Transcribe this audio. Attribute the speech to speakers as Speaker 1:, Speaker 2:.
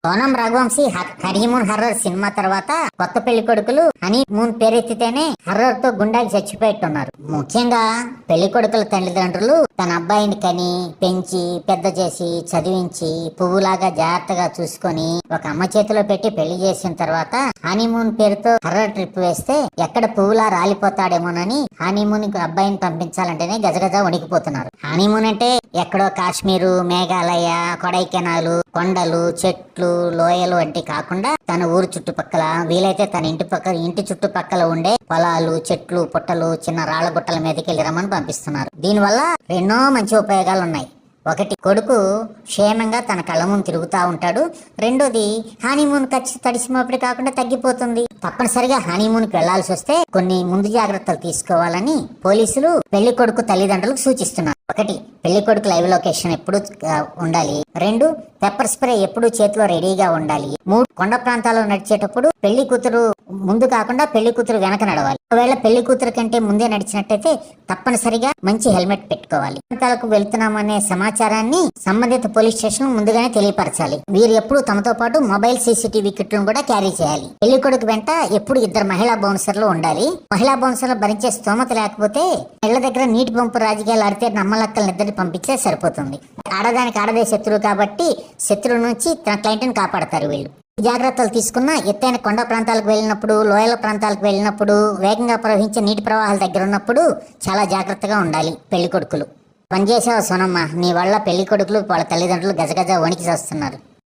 Speaker 1: Sonam Raghuvanshi honeymoon horror cinema తర్వాత కొత్త పెళ్లి కొడుకులు హనీమూన్ పేరెత్తితేనే హర్రర్ తో గుండాకి చచ్చిపోయేట్టున్నారు. ముఖ్యంగా పెళ్లి కొడుకుల తల్లిదండ్రులు తన అబ్బాయిని కని పెంచి పెద్ద చేసి చదివించి పువ్వులాగా జాగ్రత్తగా చూసుకొని ఒక అమ్మ చేతిలో పెట్టి పెళ్లి చేసిన తర్వాత హనీమూన్ పేరుతో హర్రర్ ట్రిప్ వేస్తే ఎక్కడ పువ్వులా రాలిపోతాడేమోనని హనీమూన్ అబ్బాయిని పంపించాలంటేనే గజగజ వణికిపోతున్నారు. హనీమూన్ అంటే ఎక్కడో కాశ్మీరు, మేఘాలయ, కొడైకెనాలు, కొండలు, చెట్లు, లోయలు వంటి కాకుండా తన ఊరు చుట్టుపక్కల, వీలైతే తన ఇంటి చుట్టుపక్కల ఉండే పొలాలు, చెట్లు, పుట్టలు, చిన్న రాళ్ల గుట్టల మీదకి వెళ్ళి రమ్మని పంపిస్తున్నారు. దీనివల్ల ఎన్నో మంచి ఉపయోగాలు ఉన్నాయి. ఒకటి, కొడుకు క్షేమంగా తన కళ్ళ ముందు తిరుగుతూ ఉంటాడు. రెండోది, హనీమూన్ ఖర్చు తడిసినప్పుడు కాకుండా తగ్గిపోతుంది. తప్పనిసరిగా హనీమూన్కి వెళ్లాల్సి వస్తే కొన్ని ముందు జాగ్రత్తలు తీసుకోవాలని పోలీసులు పెళ్లి కొడుకు తల్లిదండ్రులకు సూచిస్తున్నారు. ఒకటి, పెళ్లి కొడుకు లైవ్ లొకేషన్ ఎప్పుడు ఉండాలి. రెండు, పెప్పర్ స్ప్రే ఎప్పుడు చేతిలో రెడీగా ఉండాలి. మూడు, కొండ ప్రాంతాల్లో నడిచేటప్పుడు పెళ్లి కూతురు ముందు కాకుండా పెళ్లి కూతురు వెనక నడవాలి. ఒకవేళ పెళ్లి కూతురు కంటే ముందే నడిచినట్టయితే తప్పనిసరిగా మంచి హెల్మెట్ పెట్టుకోవాలి. ప్రాంతాలకు వెళ్తున్నామనే సమాచారాన్ని సంబంధిత పోలీస్ స్టేషన్ ముందుగానే తెలియపరచాలి. వీరు ఎప్పుడు తమతో పాటు మొబైల్ సీసీటీవీ కిట్లను కూడా క్యారీ చేయాలి. పెళ్లి కొడుకు వెంట ఎప్పుడు ఇద్దరు మహిళా బౌన్సర్లు ఉండాలి. మహిళా బౌన్సర్లు భరించే స్తోమత లేకపోతే ఇళ్ల దగ్గర నీటి పంపు రాజకీయాలు ఆడితే నమ్మలక్కల నిద్రని పంపించే సరిపోతుంది. ఆడదానికి ఆడదే శత్రువు కాబట్టి శత్రువు నుంచి తన క్లయింట్ని కాపాడతారు వీళ్ళు. జాగ్రత్తలు తీసుకున్న ఎత్తైన కొండ ప్రాంతాలకు వెళ్ళినప్పుడు, లోయల ప్రాంతాలకు వెళ్ళినప్పుడు, వేగంగా ప్రవహించే నీటి ప్రవాహాల దగ్గర ఉన్నప్పుడు చాలా జాగ్రత్తగా ఉండాలి పెళ్లి కొడుకులు. పనిచేసావా సోనమ్మ? నీ వల్ల పెళ్లి కొడుకులు వాళ్ళ తల్లిదండ్రులు గజగజ వణికి చేస్తున్నారు.